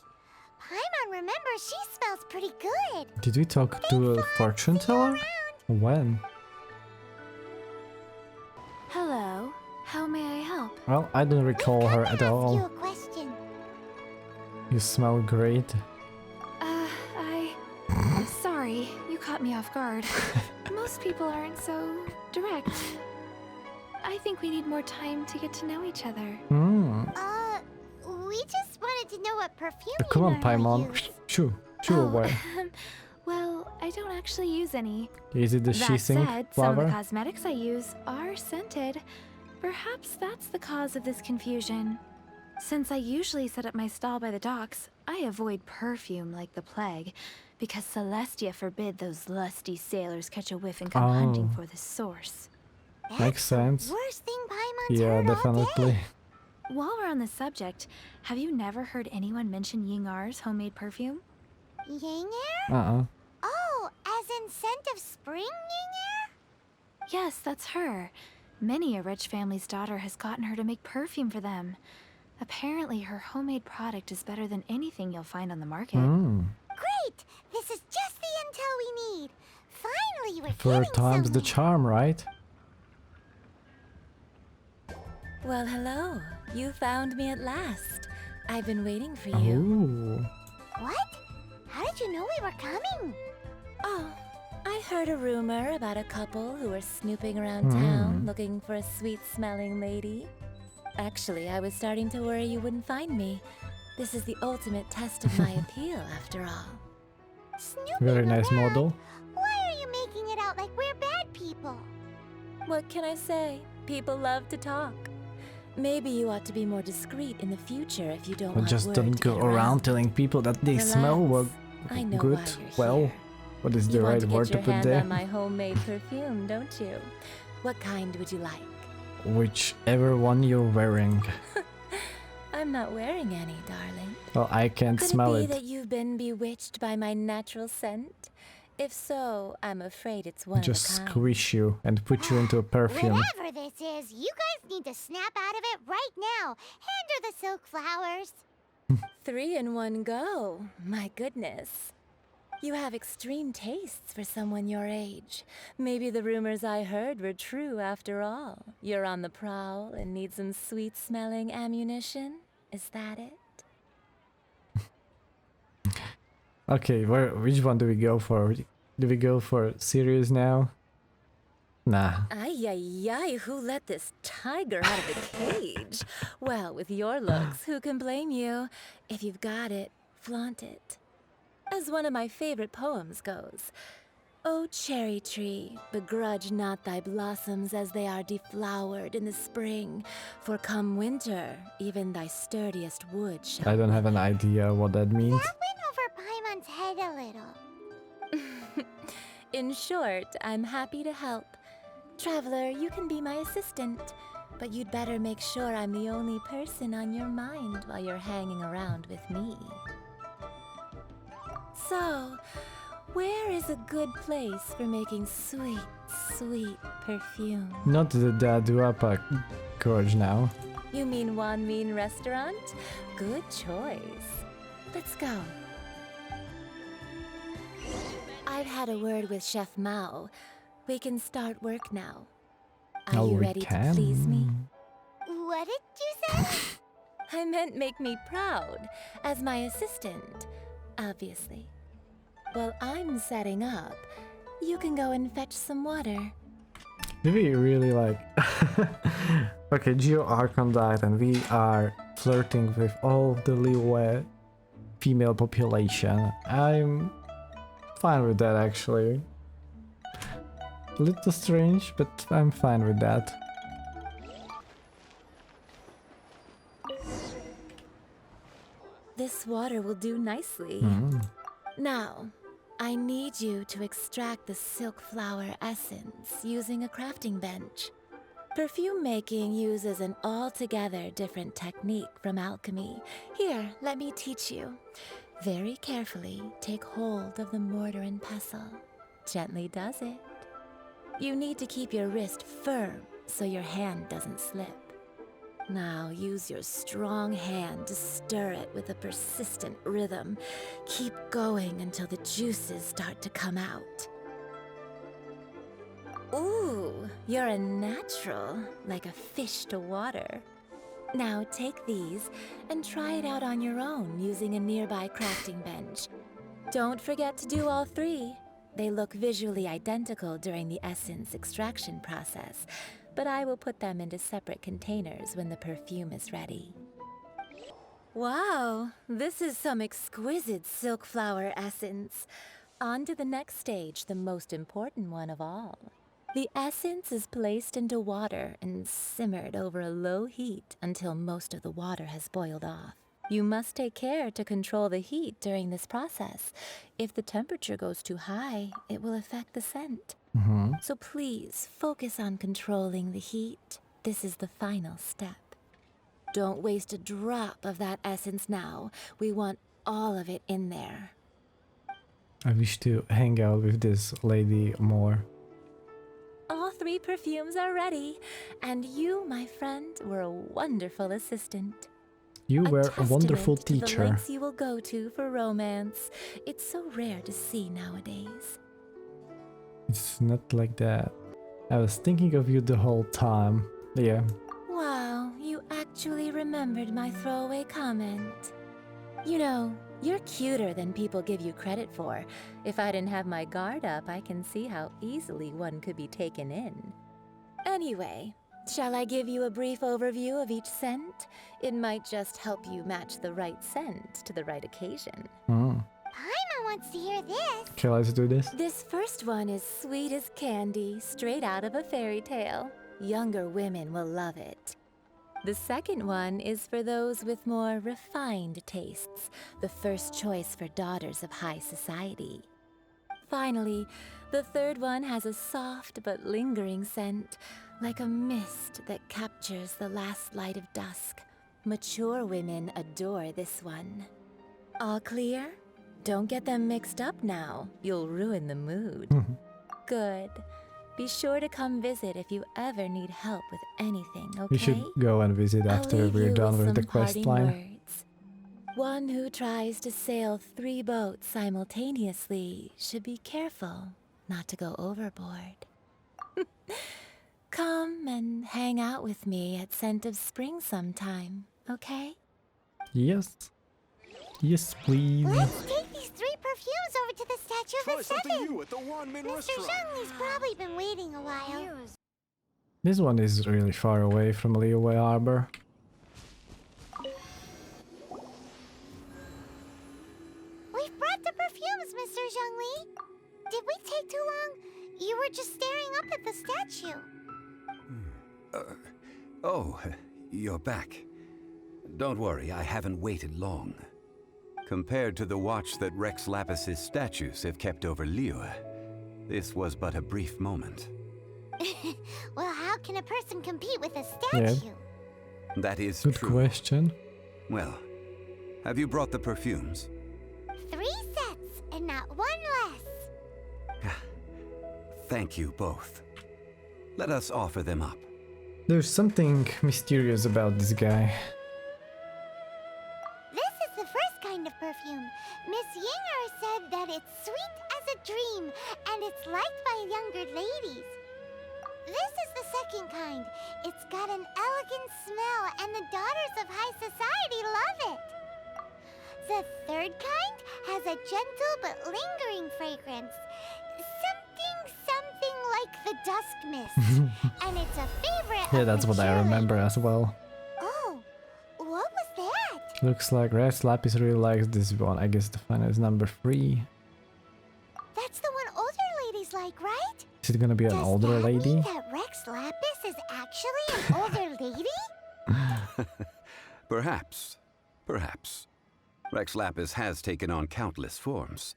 Paimon remembers she smells pretty good. Did we talk to a fortune teller? When? Hello. How may I help? Well, I don't recall her at Ask you all. a question. You smell great. Sorry, you caught me off guard. Most people aren't so direct. I think we need more time to get to know each other. Hmm. We just wanted to know what perfume Come you on, normally Paimon. use. Shoo away. Well, I don't actually use any. Is it the That Shising said, some of flower? the cosmetics I use are scented. Perhaps that's the cause of this confusion. Since I usually set up my stall by the docks, I avoid perfume like the plague, because Celestia forbid those lusty sailors catch a whiff and come hunting Oh. for the source. That's Makes sense. The worst thing Paimon's Yeah, heard all definitely. day. While we're on the subject, have you never heard anyone mention Yingar's homemade perfume? Ying air? Uh-uh. Oh, as in scent of spring Ying air? Yes, that's her. Many a rich family's daughter has gotten her to make perfume for them. Apparently, her homemade product is better than anything you'll find on the market. Great! This is just the intel we need. Finally, we're Third getting time's the somewhere. charm, right? Well, hello. You found me at last. I've been waiting for you. Ooh. What? How did you know we were coming? Oh, I heard a rumor about a couple who were snooping around town looking for a sweet-smelling lady. Actually, I was starting to worry you wouldn't find me. This is the ultimate test of my appeal, after all. Snooping Very nice around? model. Why are you making it out like we're bad people? What can I say? People love to talk. Maybe you ought to be more discreet in the future if you don't But want just word don't to go get around telling people that they smell Relax. I know good. why you're Well, here. what is the You want right to word get to your put hand there? on my homemade perfume, don't you? What kind would you like? Whichever one you're wearing. I'm not wearing any, darling. Well, I can't Could smell it be it. that you've been bewitched by my natural scent? If so, I'm afraid it's one Just of a kind. squish you and put you into a perfume. Whatever this is, you guys need to snap out of it right now. Hand her the silk flowers. 3 in one go. My goodness. You have extreme tastes for someone your age. Maybe the rumors I heard were true after all. You're on the prowl and need some sweet-smelling ammunition? Is that it? Okay, which one do we go for? Do we go for serious now? Nah. Ay, ay, ay, who let this tiger out of the cage? Well, with your looks, who can blame you? If you've got it, flaunt it. As one of my favorite poems goes, "O cherry tree, begrudge not thy blossoms as they are deflowered in the spring, for come winter, even thy sturdiest wood shall..." I don't have an idea what that means. That went over Paimon's head a little. In short, I'm happy to help. Traveler, you can be my assistant, but you'd better make sure I'm the only person on your mind while you're hanging around with me. So, where is a good place for making sweet, sweet perfume? Not the Daduapa gorge now. You mean Wan Min restaurant? Good choice. Let's go. I've had a word with Chef Mao. We can start work now. Are Oh, you we ready to please me? What did you say? I meant make me proud, as my assistant, obviously. While I'm setting up, you can go and fetch some water. Do we really like... Okay, Geo Archon died and we are flirting with all the Liyue female population. I'm fine with that actually. A little strange, but I'm fine with that. This water will do nicely. Now, I need you to extract the silk flower essence using a crafting bench. Perfume making uses an altogether different technique from alchemy. Here, let me teach you. Very carefully, take hold of the mortar and pestle. Gently does it. You need to keep your wrist firm so your hand doesn't slip. Now use your strong hand to stir it with a persistent rhythm. Keep going until the juices start to come out. Ooh, you're a natural, like a fish to water. Now take these and try it out on your own using a nearby crafting bench. Don't forget to do all 3. They look visually identical during the essence extraction process, but I will put them into separate containers when the perfume is ready. Wow, this is some exquisite silk flower essence. On to the next stage, the most important one of all. The essence is placed into water and simmered over a low heat until most of the water has boiled off. You must take care to control the heat during this process. If the temperature goes too high, it will affect the scent. So please focus on controlling the heat. This is the final step. Don't waste a drop of that essence now. We want all of it in there. I wish to hang out with this lady more. All 3 3 perfumes are ready, and you, my friend, were a wonderful assistant. You were a wonderful testament to the teacher. lengths you will go to for romance. It's so rare to see nowadays. It's not like that. I was thinking of you the whole time. Yeah. Wow, you actually remembered my throwaway comment. You know, you're cuter than people give you credit for. If I didn't have my guard up, I can see how easily one could be taken in. Anyway, shall I give you a brief overview of each scent? It might just help you match the right scent to the right occasion. Paimon wants to hear this. Okay, let's do this. This first one is sweet as candy, straight out of a fairy tale. Younger women will love it. The second one is for those with more refined tastes, the first choice for daughters of high society. Finally, the third one has a soft but lingering scent, like a mist that captures the last light of dusk. Mature women adore this one. All clear? Don't get them mixed up now. You'll ruin the mood. Good. Be sure to come visit if you ever need help with anything, okay? We should go and visit after we're done with the quest line. Words. One who tries to sail 3 boats simultaneously should be careful not to go overboard. Come and hang out with me at Scent of Spring sometime, okay? Yes. Yes, please. Let's take these 3 perfumes over to the Statue Try of the something Seven. new at the Wanmin Mr. restaurant. Zhongli's probably been waiting a while. This one is really far away from Liyue Harbor. We've brought the perfumes, Mr. Zhongli. Did we take too long? You were just staring up at the statue. Oh, you're back. Don't worry, I haven't waited long. Compared to the watch that Rex Lapis's statues have kept over Liyue, this was but a brief moment. Well, how can a person compete with a statue? That is Good true. question. Well, have you brought the perfumes? 3 sets, and not 1 less. Thank you both. Let us offer them up. There's something mysterious about this guy. This is the first kind of perfume. Miss Yinger said that it's sweet as a dream, and it's liked by younger ladies. This is the second kind. It's got an elegant smell, and the daughters of high society love it. The third kind has a gentle but lingering fragrance. Something like the dusk mist. And it's a favorite Yeah, of that's the what I jury. remember as well. Oh, what was that? Looks like Rex Lapis really likes this one. I guess the final is number 3. That's the one older ladies like, right? Is it gonna be an Does older that lady? mean that Rex Lapis is actually an older lady? Perhaps. Perhaps. Rex Lapis has taken on countless forms.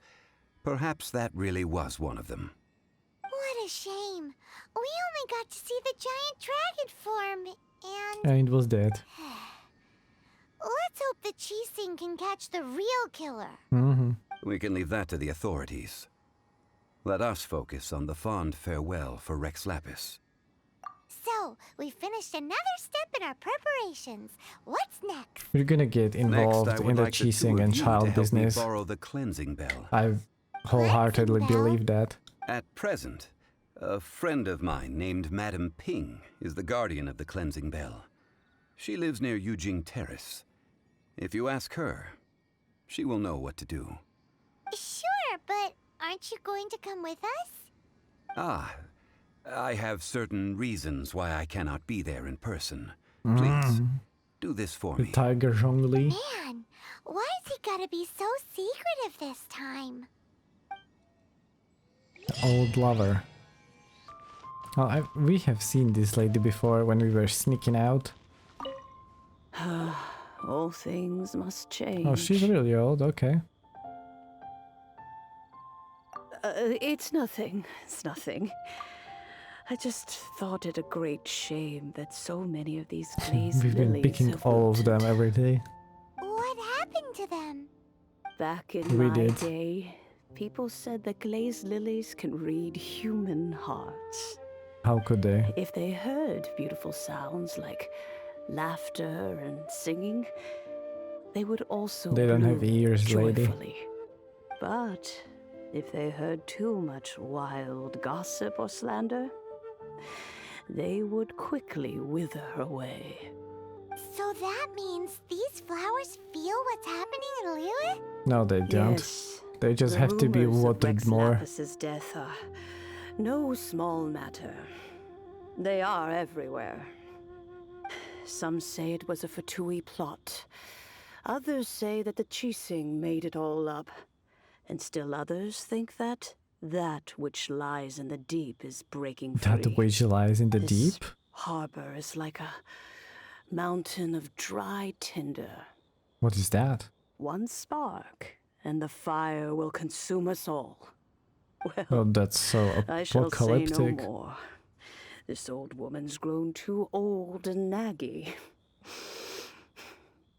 Perhaps that really was one of them. What a shame. We only got to see the giant dragon form, and And it was dead. let's hope the Chising can catch the real killer. We can leave that to the authorities. Let us focus on the fond farewell for Rex Lapis. So, we finished another step in our preparations. What's next? We're gonna get involved Next, I in would the like the two cheesing of and you child to help me business. borrow the cleansing bell. I wholeheartedly Cleansing bell? believe that. At present, a friend of mine named Madame Ping is the guardian of the cleansing bell. She lives near Yujing Terrace. If you ask her, she will know what to do. Sure, but aren't you going to come with us? Ah, I have certain reasons why I cannot be there in person. Please, do this for The me. tiger Zhongli. Man, why has he gotta be so secretive this time? The old lover. Oh, we have seen this lady before when we were sneaking out. All things must change. Oh, she's really old, okay. It's nothing. It's nothing. I just thought it a great shame that so many of these glazed We've been lilies picking have all of wilted. them every day. What happened to them? Back in We my did. day, people said that glazed lilies can read human hearts. How could they? If they heard beautiful sounds like laughter and singing, they would also They don't have bloom ears, lady. joyfully. But if they heard too much wild gossip or slander, they would quickly wither away. So that means these flowers feel what's happening in Liyue? No, they don't. Yes, They just the have to be rumors of watered Rex more. Lapis's death are no small matter. They are everywhere. Some say it was a Fatui plot. Others say that the Qixing made it all up. And still others think that that which lies in the deep is breaking free. That which lies in the This deep? harbor is like a mountain of dry tinder. What is that? One spark, and the fire will consume us all. Well, Oh, that's so I shall say no apocalyptic. more. This old woman's grown too old and naggy.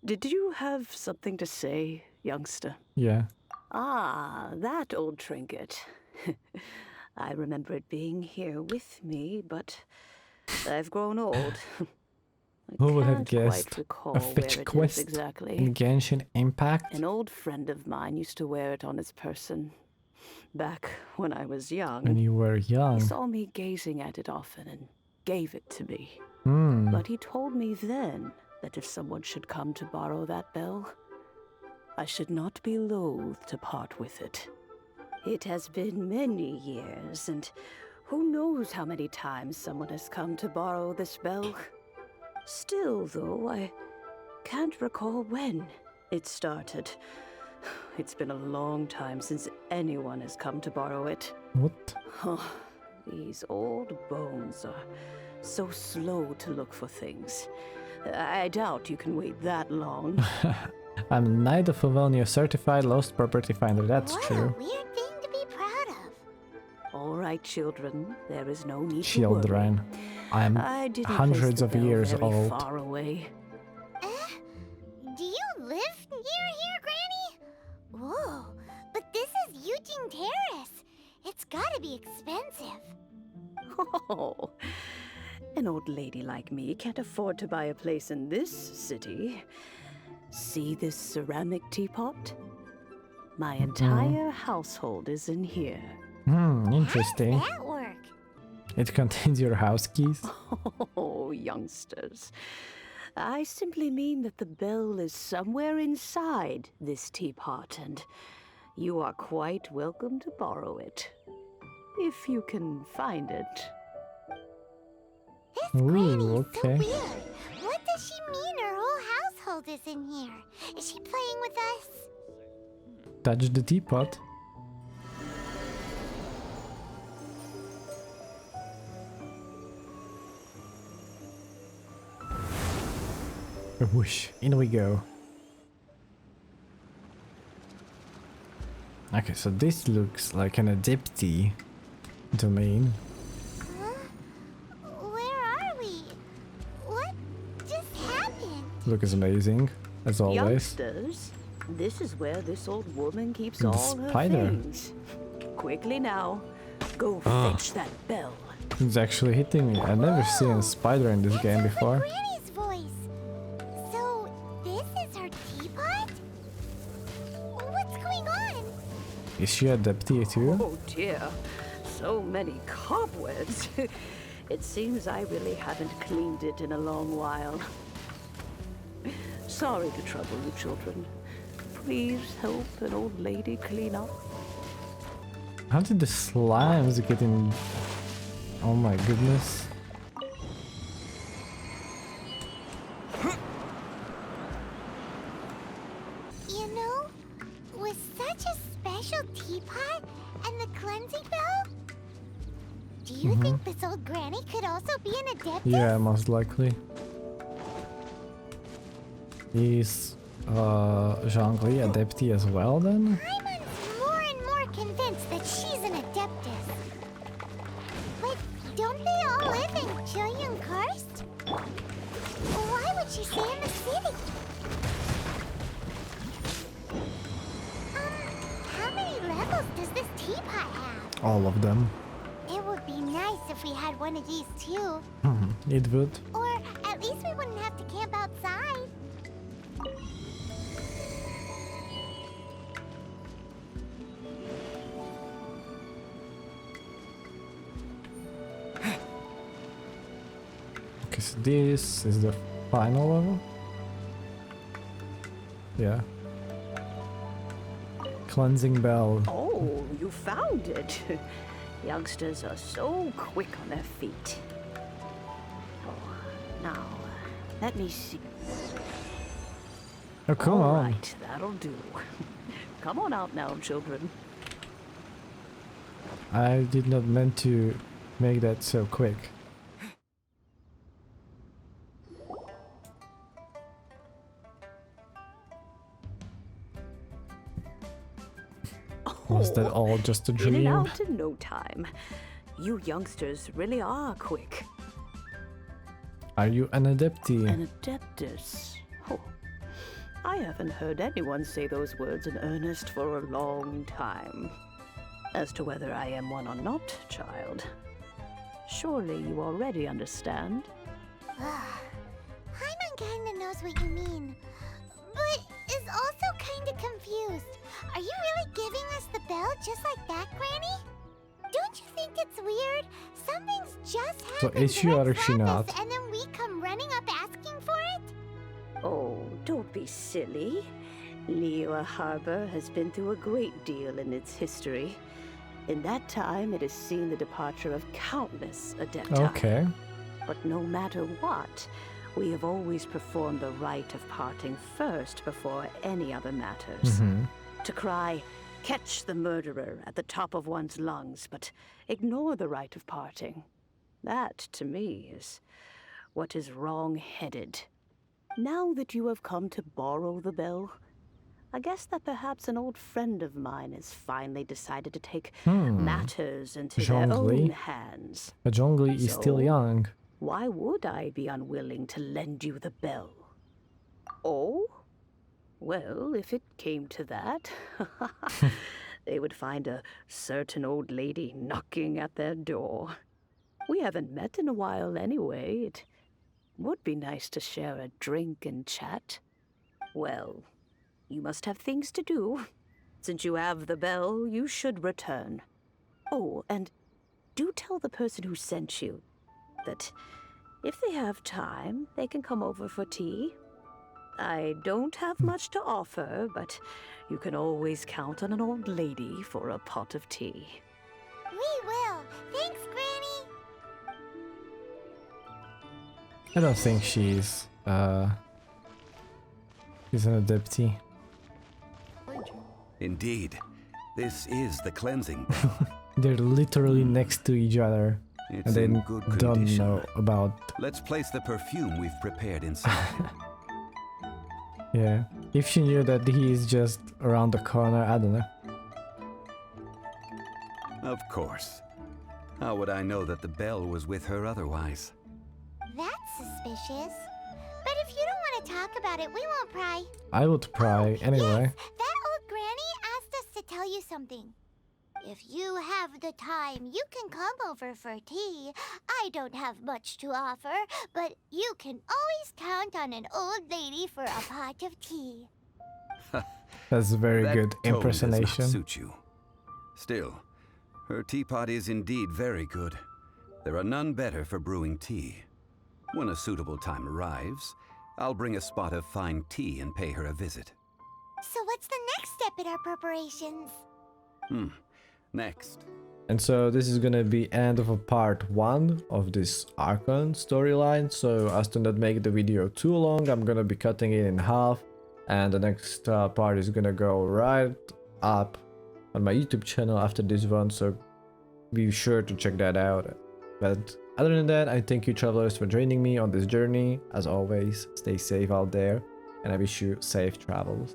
Did you have something to say, youngster? Yeah. Ah, that old trinket. I remember it being here with me, but I've grown old. I Who would have can't quite guessed recall a where fetch it is quest exactly. in Genshin Impact? An old friend of mine used to wear it on his person. Back when I was young, When you were he young. saw me gazing at it often and gave it to me. Hmm. But he told me then that if someone should come to borrow that bell, I should not be loath to part with it. It has been many years, and who knows how many times someone has come to borrow this bell. Still, though, I can't recall when it started. It's been a long time since anyone has come to borrow it. What? Oh, these old bones are so slow to look for things. I doubt you can wait that long. I'm Knight of Favelnia certified lost property finder, that's What true. a weird thing to be proud of. All right, children, there is no need to Children. worry. I'm I didn't place hundreds the of bell years very old. far away. Do you live near here, Granny? Whoa, but this is Eugene Terrace. It's gotta be expensive. Oh, an old lady like me can't afford to buy a place in this city. See this ceramic teapot? My entire household is in here. Interesting. How's that work? It contains your house keys. Oh, youngsters. I simply mean that the bell is somewhere inside this teapot, and you are quite welcome to borrow it. If you can find it. This Ooh, Granny is okay. so weird. What does she mean her whole household is in here? Is she playing with us? Touch the teapot. Whoosh, in we go. Okay, so this looks like an Adepti domain. Huh? Where are we? What just happened? Looks amazing, as always. Youngsters, this is where this old woman keeps The all her spider. things. Quickly now, go Ah. fetch that bell. It's actually hitting me. I've never seen a spider in this game That's before. like Granny's voice. So this is her teapot? What's going on? Is she Adepti too? Oh dear, so many cobwebs. It seems I really haven't cleaned it in a long while. Sorry to trouble you, children. Please help an old lady clean up. How did the slimes get in? Oh my goodness. You know, with such a special teapot and the cleansing bell, do you think this old granny could also be an adeptus? Yeah, most likely. Is Zhongli Adepti as well then? I'm more and more convinced that she's an adeptus. But don't they all live in Childe Karst? Why would she stay in the city? How many levels does this teapot have? All of them. It would be nice if we had one of these too. It would. Or at least we wouldn't have to camp outside. Okay, so this is the final level? Yeah. Cleansing bell. Oh, you found it. Youngsters are so quick on their feet. Oh, now, let me see. Oh, come All on. right, that'll do. Come on out now, children. I did not meant to make that so quick. Was that all just a In and dream? out in no time. You youngsters really are quick. Are you an adeptee? An adeptus. Oh, I haven't heard anyone say those words in earnest for a long time. As to whether I am one or not, child, surely you already understand. Paimon kinda knows what you mean, but is also kinda confused. Are you really giving us the bell just like that, Granny? Don't you think it's weird? Something's just So happened is she to or Rex is she Lapis, not? and then we come running up asking for it? Oh, don't be silly. Liyue Harbor has been through a great deal in its history. In that time, it has seen the departure of countless adepti. Okay. But no matter what, we have always performed the rite of parting first before any other matters. To cry, "Catch the murderer," at the top of one's lungs, but ignore the rite of parting. That, to me, is what is wrong-headed. Now that you have come to borrow the bell, I guess that perhaps an old friend of mine has finally decided to take matters into their Zhongli. own hands. But Zhongli is still So, young. why would I be unwilling to lend you the bell? Oh? Well, if it came to that, they would find a certain old lady knocking at their door. We haven't met in a while anyway. It would be nice to share a drink and chat. Well, you must have things to do. Since you have the bell, you should return. Oh, and do tell the person who sent you that if they have time, they can come over for tea. I don't have much to offer, but you can always count on an old lady for a pot of tea. We will. Thanks, Granny. I don't think she's an adeptee. Indeed, this is the cleansing bell. They're literally next to each other. It's And they in good don't condition. know about... Let's place the perfume we've prepared inside. Yeah. If she knew that he is just around the corner, I don't know. Of course. How would I know that the bell was with her otherwise? That's suspicious. But if you don't want to talk about it, we won't pry. I would pry anyway. Yes, that old granny asked us to tell you something. If you have the time, you can come over for tea. I don't have much to offer, but you can always count on an old lady for a pot of tea. That's a very That good tone impersonation. does not suit you. Still, her teapot is indeed very good. There are none better for brewing tea. When a suitable time arrives, I'll bring a spot of fine tea and pay her a visit. So what's the next step in our preparations? Next. And so this is gonna be end of a part 1 of this Archon storyline. So as to not make the video too long, I'm gonna be cutting it in half. And the next part is gonna go right up on my YouTube channel after this one. So be sure to check that out. But other than that, I thank you travelers for joining me on this journey. As always, stay safe out there. And I wish you safe travels.